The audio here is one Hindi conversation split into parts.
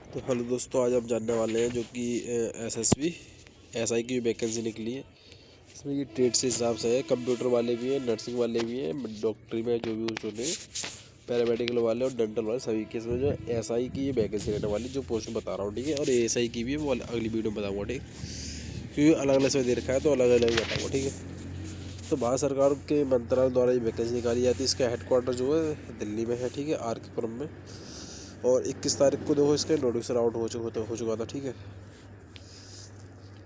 तो हेलो दोस्तों, आज हम जानने वाले हैं जो कि एसएसबी एसआई की वैकेंसी निकली है। इसमें ये ट्रेड से हिसाब से है, कंप्यूटर वाले भी हैं, नर्सिंग वाले भी हैं, डॉक्टरी में जो भी कुछ होते हैं, पैरामेडिकल वाले और डेंटल वाले सभी के। इसमें जो एसआई की ये वैकेंसी रहने वाली जो पोस्ट बता रहा हूँ, ठीक है। और एएसआई की भी है, वो अगली वीडियो में बताऊँगा, ठीक। क्योंकि अलग अलग से दे रखा है तो अलग अलग बताऊँगा, ठीक है। तो भारत सरकार के मंत्रालय द्वारा ये वैकेंसी निकाली जाती है। इसका हेडक्वार्टर जो है दिल्ली में है, ठीक है, आर के पुरम में। और 21 तारीख को देखो इसका नोटिफिकेशन आउट हो चुका था, ठीक है।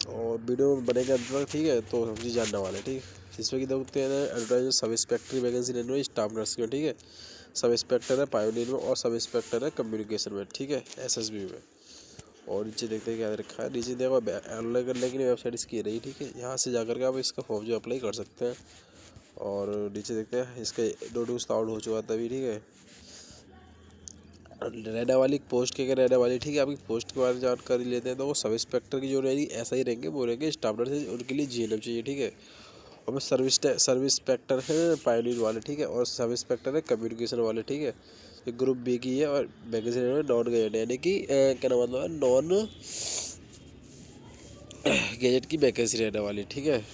और वीडियो बनेगा अंत तक, ठीक है। तो हम जी जानने वाले, ठीक है। इसमें कि देखते हैं एडवर्टाइज सब इंस्पेक्टर की वैकेंसी लेने में, स्टाफ नर्स में, ठीक है। सब इंस्पेक्टर है पायोनियर में और सब इंस्पेक्टर है कम्युनिकेशन में, ठीक है, एसएसबी में। और नीचे देखते हैं क्या रखा है। नीचे देखो अप्लाई करने के लिए वेबसाइट इसकी रही, ठीक है। यहाँ से जाकर के आप इसका फॉर्म जो अप्लाई कर सकते हैं। और नीचे देखते हैं इसका नोटिफिकेशन आउट हो चुका था अभी, ठीक है। रहने वाली पोस्ट के रहने वाली, ठीक है। आपकी पोस्ट के बारे में जानकारी लेते हैं। तो वो सब इंस्पेक्टर की जो रहेगी ऐसा ही रहेंगे, वो रहेंगे स्टाफ नर्स, उनके लिए जीएनएम चाहिए, ठीक है। और सर्विस इंस्पेक्टर है पायलट वाले, ठीक है। और सब इंस्पेक्टर है कम्युनिकेशन वाले, ठीक है। ये ग्रुप बी की है। और वैकेंसी नॉन गैजेट यानी कि क्या नाम मतलब है, नॉन गैजेट की वैकेंसी रहने वाली, ठीक है।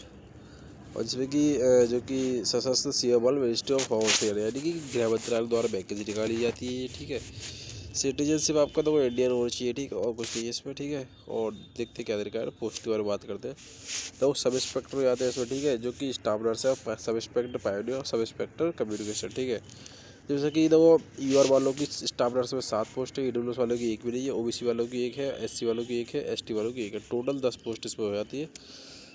और जिसमें कि जो कि सशस्त्र सीमा बल मिनिस्ट्री ऑफ होम अफेयर यानी कि गृह मंत्रालय द्वारा वैकेंसी निकाली जाती है, ठीक है। सिटीजनशिप आपका तो इंडियन होना चाहिए, ठीक है। और कुछ नहीं है इसमें, ठीक है। और देखते क्या तरीका है, पोस्ट के बारे में बात करते हैं। तो सब इंस्पेक्टर आते हैं इसमें, ठीक है, जो कि स्टाफ नर्स है, सब इंस्पेक्टर पायोनियर और सब इंस्पेक्टर कम्युनिकेशन, ठीक है। जैसे कि देखो यूआर वालों की स्टाफ नर्स में 7 पोस्ट है, ईडब्ल्यूएस वालों की एक भी नहीं है, ओबीसी वालों की एक है, एससी वालों की एक है, एसटी वालों की एक है। टोटल 10 पोस्ट इसमें हो जाती है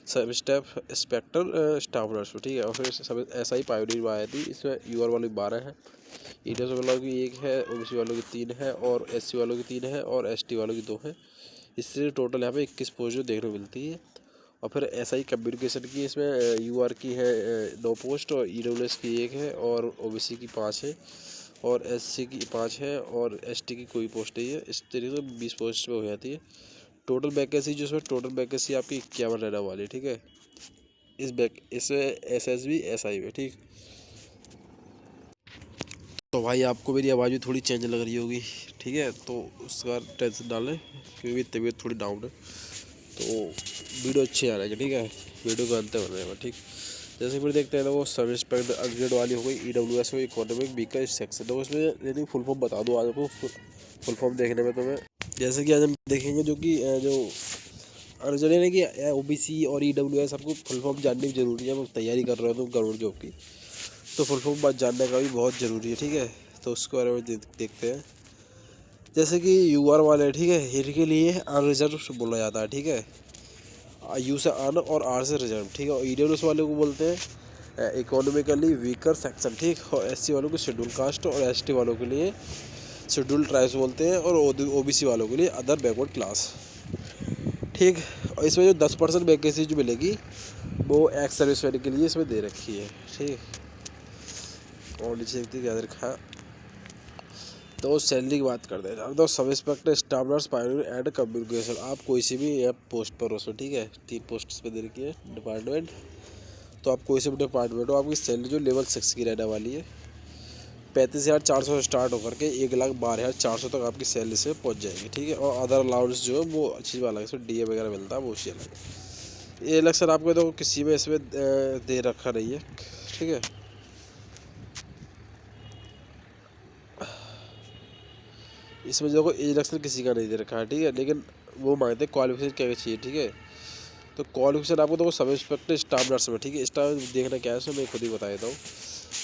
सब स्टाफ इंस्पेक्टर स्टाफ नर्स, ठीक है। और फिर सब एसआई पायोनियर में आती है। इसमें यूआर वालों की 12 है, ईडब्ल्यूएस वालों की एक है, ओबीसी वालों की 3 है, और एससी वालों की 3 है, और एसटी वालों की 2 है। इससे टोटल यहाँ पे 21 पोस्ट जो देखने को मिलती है। और फिर एसआई कम्युनिकेशन की इसमें यूआर की है 9 पोस्ट, और ईडब्ल्यूएस की 1 है, और ओबीसी की 5 है, और एससी की 5 है, और एसटी की कोई पोस्ट नहीं है। इस तरीके से 20 पोस्ट में हो जाती है टोटल वैकेंसी। जो इसमें टोटल वैकेंसी आपकी 51 रहने वाली है, ठीक है। इसमें एसएसबी एसआई में, ठीक। तो भाई आपको मेरी आवाज़ भी थोड़ी चेंज लग रही होगी, ठीक है। तो उसका टेंशन ना लें, क्योंकि तबीयत थोड़ी डाउन है। तो वीडियो अच्छी आ रही है, ठीक है। वीडियो का अंत बनेगा, ठीक। जैसे फिर देखते हैं ना, वो सर्विस इंस्पेक्टर अपग्रेड वाली हो गई, ईडब्ल्यूएस में इकोनॉमिक वीकर सेक्शन। तो उसमें यदि फुल फॉर्म बता दूँ आज आपको, फुल फॉर्म देखने में तुम्हें। जैसे कि आज हम देखेंगे जो कि जो अर्जुन है कि ओबीसी और ईडब्ल्यूएस आपको फुल फॉर्म जाननी भी जरूरी है। वो तैयारी कर रहे हो तुम गवर्नमेंट जॉब की, तो फुल फॉर्म बात जानने का भी बहुत ज़रूरी है, ठीक है। तो उसके बारे में देखते हैं। जैसे कि यूआर वाले, ठीक है, इनके लिए अनरिजर्व बोला जाता है, ठीक है। यू से अन और आर से रिजर्व, ठीक है। और ईडब्ल्यूएस वाले को बोलते हैं इकोनॉमिकली वीकर सेक्शन, ठीक। और एससी वालों को शेड्यूल कास्ट, और एसटी वालों के लिए शेड्यूल ट्राइब्स बोलते हैं, और ओबीसी वालों के लिए अदर बैकवर्ड क्लास, ठीक। और इसमें जो 10% वैकेंसी जो मिलेगी वो एक्स सर्विसमैन के लिए इसमें दे रखी है, ठीक। और नीचे देखते क्या रखा है। तो सैलरी की बात करते हैं। अब तो sub inspector staff nurse pioneer and communication, आप कोई सी भी ऐप पोस्ट पर हो सो, ठीक है। 3 पोस्ट पे दे रखी है डिपार्टमेंट। तो आप कोई से भी डिपार्टमेंट हो, आपकी सैलरी जो लेवल 6 की रहने वाली है। 35,400 से स्टार्ट होकर के 1,12,400 तक आपकी सैलरी से पहुंच जाएगी, ठीक है। और अदर अलाउंस जो है वो अच्छी वाला है, इसमें डीए वगैरह मिलता है, वो अच्छी अलग है। ये अलग सर आपको तो किसी में इसमें दे रखा नहीं है, ठीक है। इसमें जो एज इलेक्शन किसी का नहीं दे रखा है, ठीक है। लेकिन वो मांगते हैं क्वालिफिकेशन क्या चाहिए, ठीक है। तो क्वालिफिकेशन आपको तो सब इंस्पेक्टर स्टाफ नर्स में, ठीक है। स्टाफ देखना क्या है इसमें मैं खुद ही बता देता हूँ।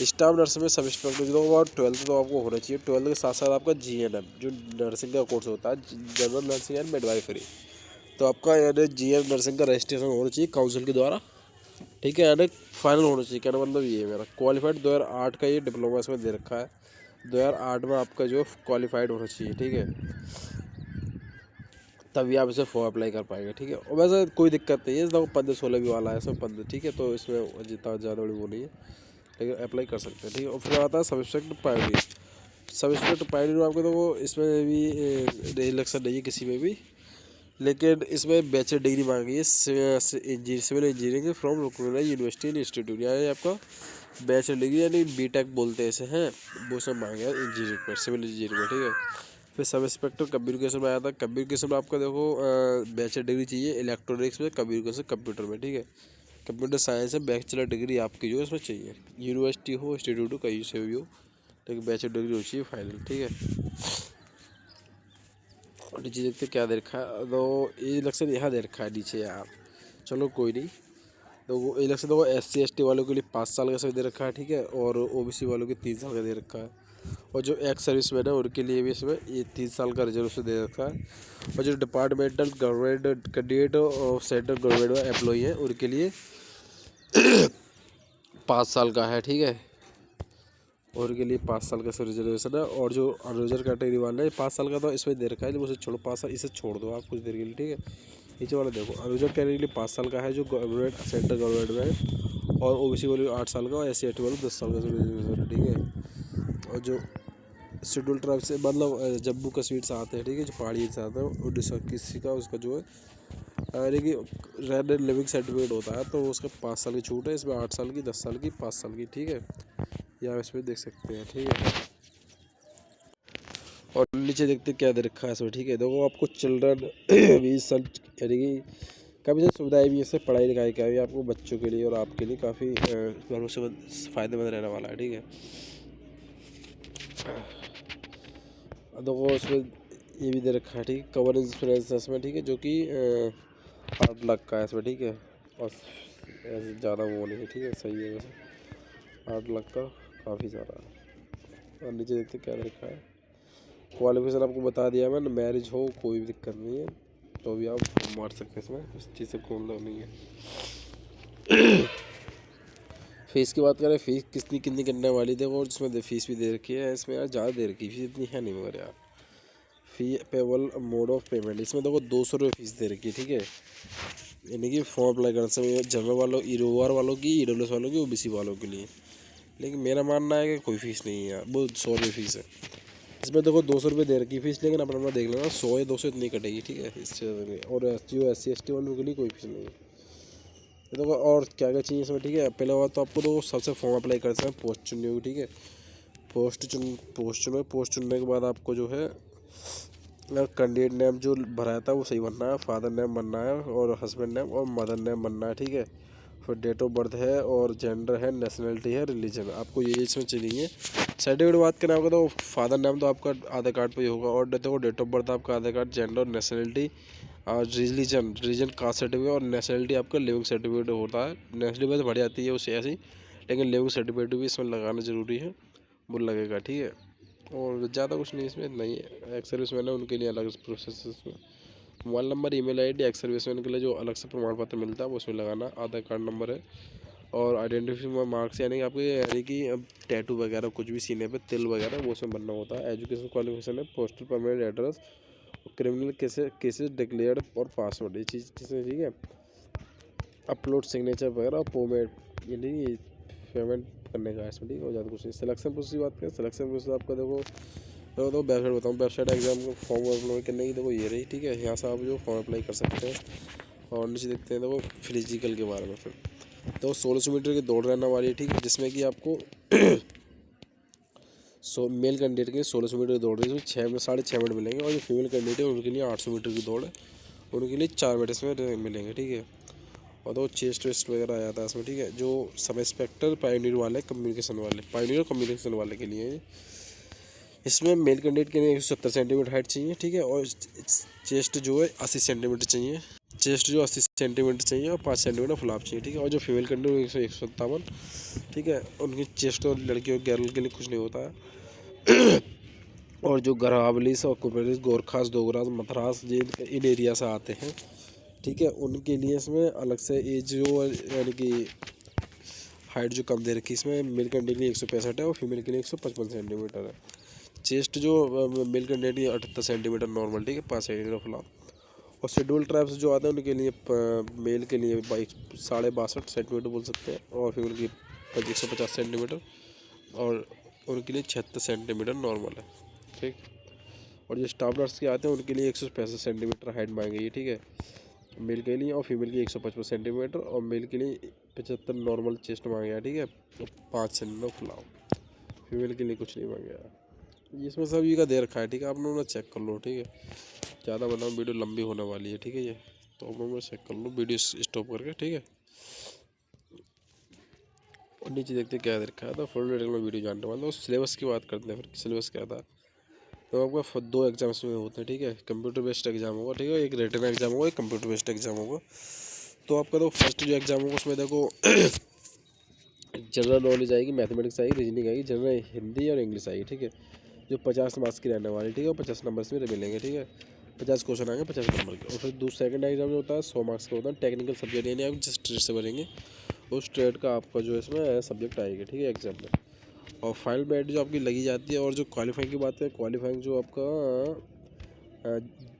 स्टाफ नर्स में सब इंस्पेक्टर जो और 12th तो आपको होना चाहिए। 12th के साथ साथ आपका जीएनएम जो नर्सिंग का कोर्स होता है, जनरल नर्सिंग एंड मिडवाइफरी। तो आपका यानी जीएम नर्सिंग का रजिस्ट्रेशन होना चाहिए काउंसिल के द्वारा, ठीक है। यानी फाइनल होना चाहिए, कहना मतलब ये है मेरा। क्वालिफाइड 2008 का ये डिप्लोमा इसमें दे रखा है। 2008 में आपका जो क्वालिफाइड होना चाहिए, ठीक है। तभी आप इसे फॉर्म अप्लाई कर पाएंगे, ठीक है। और वैसे कोई दिक्कत नहीं है, इसमें 15-16 भी वाला है, सब 15, ठीक है। तो इसमें जितना ज़्यादा बड़ी वो नहीं है, लेकिन अप्लाई कर सकते हैं, ठीक है। और फिर आता है sub inspector pioneer. Sub inspector pioneer में आपको तो वो इसमें भी इलेक्शन नहीं है किसी में भी, लेकिन इसमें बैचलर डिग्री मांगी है सिविल इंजीनियरिंग फ्रॉम रुकनूला यूनिवर्सिटी इंस्टीट्यूट, यानी आपका बैचलर डिग्री यानी बीटेक बोलते हैं इसे हैं, वो सब मांगे इंजीनियरिंग पर, सिविल इंजीनियरिंग में, ठीक है। फिर सब इंस्पेक्टर कम्युनिकेशन में आया था। कम्युनिकेशन में आपका देखो बैचलर डिग्री चाहिए इलेक्ट्रॉनिक्स में, कम्युनिकेशन कंप्यूटर में, ठीक है। कंप्यूटर साइंस में बैचलर डिग्री आपकी जो है इसमें चाहिए, यूनिवर्सिटी हो इंस्टीट्यूट हो कहीं से भी हो, लेकिन बैचलर डिग्री हो चाहिए फाइनल, ठीक है। और नीचे देखते क्या दे रखा है, तो ये इलेक्शन यहाँ दे रखा है नीचे यार, चलो कोई नहीं। तो वो इलेक्शन देखो SC ST वालों के लिए 5 साल का समय दे रखा है, ठीक है, और OBC वालों के 3 साल का दे रखा है, और जो एक्स सर्विस मैन है उनके लिए भी इसमें ये 3 साल का रिजर्वेशन दे रखा है, और जो डिपार्टमेंटल गवर्नमेंट कैंडिडेट और सेंट्रल गवर्नमेंट एम्प्लॉई हैं उनके लिए 5 साल का है, ठीक है, और के लिए 5 साल का रिजर्वेशन है। और जो अनरिजर्व कैटेगरी वाले हैं 5 साल का तो इसमें दे रखा है, उसे छोड़ो 5 साल, इसे छोड़ दो आप कुछ देर के लिए, ठीक है। नीचे वाला देखो अनरिजर्व कैटेगरी के लिए 5 साल का है जो गवर्नमेंट सेंट्रल गवर्नमेंट में है, और OBC वाले 8 साल का, और SC ST वाले 10 साल का रिजर्वेशन है, ठीक है। और जो शेड्यूल ट्राइब से मतलब जम्मू कश्मीर से आते हैं, ठीक है, जो पहाड़ी से आते हैं, उड़ीसा किसी का उसका जो है यानी कि रेड लिविंग सर्टिफिकेट होता है, तो उसका 5 साल की छूट है, इसमें 8 साल की, 10 साल की, 5 साल की, ठीक है, या इसमें देख सकते हैं, ठीक है। और नीचे देखते क्या दे रखा है इसमें, ठीक है। देखो आपको चिल्ड्रन भी यानी कि काफ़ी सारी सुविधाएं भी है, इससे पढ़ाई लिखाई का भी आपको बच्चों के लिए और आपके लिए काफ़ी भरोसेमंद फ़ायदेमंद रहने वाला है, ठीक है। देखो इसमें ये भी दे रखा है, ठीक है, कवर इंश्योरेंस इसमें, ठीक है, जो कि 8 लाख का है इसमें, ठीक है, और ऐसे ज़्यादा वो नहीं है, ठीक है, सही है वैसे 8 लाख का काफ़ी ज़्यादा है। और नीचे देखते क्या दे रखा है, क्वालिफिकेशन आपको बता दिया मैंने, मैरिज हो कोई भी दिक्कत नहीं है, तो भी आप मार सकते हैं, इसमें उस चीज़ से कोई मतलब नहीं है। फीस की बात करें, फीस कितनी कितनी करने वाली थी, और जिसमें फीस भी दे रखी है, इसमें यार ज़्यादा दे रखी है फीस, इतनी है नहीं मगर यार। फ़ी पेबल मोड ऑफ पेमेंट इसमें देखो 200 रुपये फीस दे रखी है, ठीक है, यानी कि फॉर्म अप्लाई करने से जनरल वालों, EOR वालों की, EWS वालों की, OBC वालों के लिए। लेकिन मेरा मानना है कि कोई फ़ीस नहीं है यार, वो 100 रुपये फ़ीस है। इसमें देखो 200 रुपये दे रखी फीस, लेकिन अपना देख लेना 100 या 200 इतनी कटेगी, ठीक है, इससे ज़्यादा नहीं। और जो SC ST वालों के लिए कोई फीस नहीं है। ये देखो और क्या क्या चाहिए इसमें, ठीक है। पहले बात तो आपको तो सबसे फॉर्म अप्लाई करते हैं, पोस्ट चुननी होगी, ठीक है, पोस्ट चुनने के बाद आपको जो है कैंडिडेट नेम जो भराया था वो सही बनना है, फादर नेम बनना है, और हस्बैंड नेम और मदर नेम बनना है, ठीक है। फिर डेट ऑफ बर्थ है, और जेंडर है, नेशनलिटी है, रिलीजन, आपको ये इसमें चाहिए। सर्टिफिकेट बात करना होगा तो फादर नेम तो आपका आधार कार्ड पे ही होगा, और देखो डेट ऑफ बर्थ आपका आधार कार्ड, जेंडर, नेशनलिटी और रीजन कास्ट सर्टिफिकेट, और नेशनलिटी आपका लिविंग सर्टिफिकेट होता है। नेशनलिटी बस बढ़ जाती है उससे ऐसी, लेकिन लिविंग सर्टिफिकेट भी इसमें लगाना ज़रूरी है, वो लगेगा, ठीक है। और ज़्यादा कुछ नहीं इसमें नहीं है। एक्स सर्विस मैन है उनके लिए अलग प्रोसेस है इसमें। Mobile number, email ID ex service man के लिए जो अलग से प्रमाण पत्र मिलता है वो उसमें लगाना, आधार कार्ड नंबर है, और आइडेंटिफिकेशन मार्क्स यानी कि आपके यानी कि अब टैटू वगैरह कुछ भी सीने पे तिल वगैरह वो उसमें बनना होता है। एजुकेशन क्वालिफिकेशन है, postal permanent address, criminal cases declared और पासवर्ड, ये चीज़ ठीक है। अपलोड सिग्नेचर वगैरह, पेमेंट यानी पेमेंट करने का इसमें, ठीक है, और ज़्यादा कुछ नहीं। सिलेक्शन प्रोसेस की बात करें, सिलेक्शन प्रोसेस आपका देखो तो वेबसाइट बताऊँ, वेबसाइट एग्जाम को फॉर्म अप्लाई करने की देखो ये रही, ठीक है, यहाँ से आप जो फॉर्म अप्लाई कर सकते हैं। और नीचे देखते हैं देखो फिजिकल के बारे में। फिर तो 1600 मीटर की दौड़ रहने वाली है, ठीक है, जिसमें कि आपको मेल कैंडिडेट के 1600 मीटर की दौड़ है, इसमें 6.5 मिनट मिलेंगे, और जो फीमेल कैंडिडेट है उनके लिए 800 मीटर की दौड़ है, उनके लिए 4 मिनट इसमें मिलेंगे, ठीक है। और तो चेस्ट वेस्ट वगैरह आ जाता है इसमें, ठीक है। जो सब इंस्पेक्टर पायनियर वाले कम्युनिकेशन वाले, पायनियर कम्युनिकेशन वाले के लिए इसमें मेल कैंडिडेट के लिए 170 सेंटीमीटर हाइट चाहिए, ठीक है, और चेस्ट जो है 80 सेंटीमीटर चाहिए, चेस्ट जो 80 सेंटीमीटर चाहिए, और 5 सेंटीमीटर फुलाप चाहिए, ठीक है। और जो फीमेल कैंडिडेट 157, ठीक है, उनकी चेस्ट और लड़कियों गर्ल के लिए कुछ नहीं होता है। और जो गरावलीस और कुबेरिस, गोरखास, डोगरास, मथरास इन एरिया से आते हैं, ठीक है, उनके लिए इसमें अलग से एज जो यानी कि हाइट जो कम दे रखी है इसमें, मेल कैंडिडेट के लिए 165 है, और फीमेल के लिए 155 सेंटीमीटर है। चेस्ट जो मेल कैंडिडेट की 78 सेंटीमीटर नॉर्मल, ठीक है, 5 सेंटीमीटर फुलाप। और शेड्यूल ट्राइब्स जो आते हैं उनके लिए मेल के लिए 62.5 सेंटीमीटर बोल सकते हैं, और फीमेल की 150 सेंटीमीटर, और उनके लिए 76 सेंटीमीटर नॉर्मल है, ठीक। और जो स्टाफ नर्स के आते हैं उनके लिए 165 सेंटीमीटर हाइट मांगी गई है, ठीक है, मेल के लिए, और फीमेल की 155 सेंटीमीटर, और मेल के लिए 75 नॉर्मल चेस्ट मांगा गया, ठीक है, 5 सेंटीमीटर फुलाव, फीमेल के लिए कुछ नहीं मांगा गया। इसमें सभी का दे रखा है, ठीक है, आप लोग ना चेक कर लो, ठीक है। ज़्यादा बनाओ, वीडियो लंबी होने वाली है, ठीक है। ये तो आप लोग चेक कर लो वीडियो स्टॉप करके, ठीक है। और नीचे देखते क्या दे रखा है, तो फुल डिटेल में वीडियो जानने वाला। तो सिलेबस की बात करते हैं, फिर सिलेबस क्या था। तो आपका 2 एग्जाम्स में होते हैं, ठीक है। कंप्यूटर बेस्ड एग्जाम होगा, ठीक है, एक रिटन एग्जाम होगा, एक कंप्यूटर बेस्ड एग्जाम होगा। तो आपका तो फर्स्ट जो एग्जाम होगा उसमें देखो जनरल नॉलेज आएगी, मैथमेटिक्स आएगी, रीजनिंग आएगी, जनरल हिंदी और इंग्लिश आएगी, ठीक है। जो 50 मार्क्स की रहने वाली, ठीक है, 50 नंबर में मिलेंगे, ठीक है। 50 क्वेश्चन आएंगे 50 नंबर के। और फिर सेकंड एग्जाम जो होता है 100 मार्क्स का होता है, टेक्निकल सब्जेक्ट, यानी आप जिस ट्रेड से भरेंगे उस ट्रेड का आपका जो इसमें सब्जेक्ट आएगा, ठीक है, एग्जाम में। और फाइनल मेरिट जो आपकी लगी जाती है। और जो क्वालिफाइंग की बात करें, क्वालिफाइंग जो आपका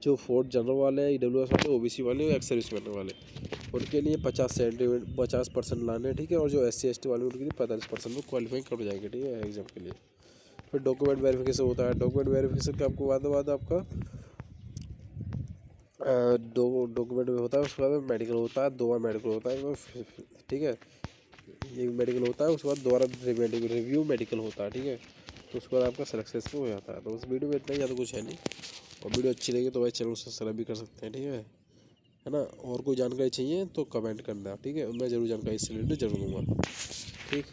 जो 4th जनरल वाले हैं, EWS वाले, OBC वाले, एक्स सर्विस मैन वाले, उनके लिए 50% लाने, ठीक है। और जो SC ST वाले उनके लिए 45% में क्वालिफाइंग कर जाएंगे, ठीक है, एग्जाम के लिए। फिर डॉक्यूमेंट वेरिफिकेशन होता है। डॉक्यूमेंट वेरिफिकेशन का आपको बाद आपका दो डॉक्यूमेंट में होता है, उसके बाद मेडिकल होता है, 2 बार मेडिकल होता है, ठीक है। एक मेडिकल होता है, उसके बाद दोबारा रिव्यू मेडिकल होता है, ठीक है। तो उसके बाद आपका सक्सेसफुल हो जाता है। तो उस वीडियो में इतना ही, ज़्यादा कुछ है नहीं। और वीडियो अच्छी लगी तो भाई चैनल को सब्सक्राइब भी कर सकते हैं, ठीक है ना। और कोई जानकारी चाहिए तो कमेंट करना, ठीक है, मैं ज़रूर जानकारी इससे रिलेटेड जरूर दूँगा, ठीक।